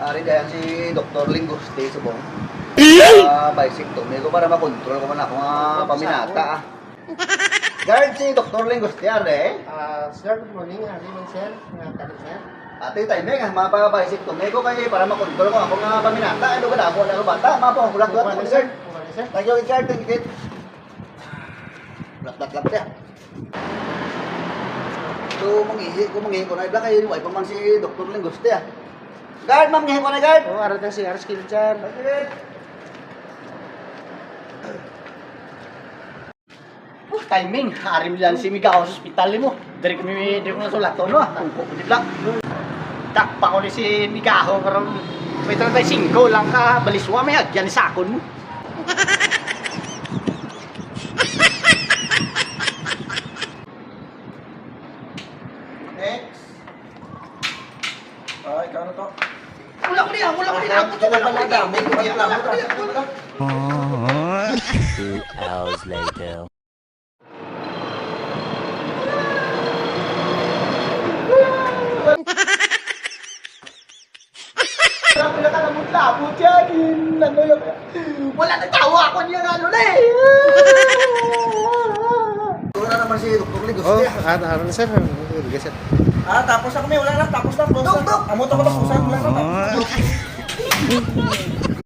Ari kaya si Dr. Linguste subong. Bicycle ko para makontrol ko man ako nga paminata. Guard si Dr. Linguste are. Sir, good morning. Ari man sir. Kali sir. Ate tayo nga mapa-bicycle ko kay para makontrol ko ako nga paminata. Ano ba ako na bata? Mapo ang kulat ko sir. Thank you, Richard. Thank you. Lat ya. So mangihi ko na ibla kay wife man si Dr. Linguste ah. Guard, ma'am, ngayon ko na, guard. Oh, araw na si Ars Kilchar. Timing, hari mo dyan si Mika ako sa hospital mo. Dari ko na sulato, no? Tungko ko lang. Tak pa ko ni si Mika ako, pero may 35 lang ka, baliswa, may agyan sa akon mo. Next. Ay, ikaw na to. Wala ko niya. Ako to pala dami. 2 hours later. Wala ka namang labot yan. Ano yung... Wala na tawa ako niya ano na eh. Wala naman si Dr. Ligos. Oh, araw na sir. Sir. Tapos na kami. Wala na. Tapos na. Amo to ko tapusan. Wala na.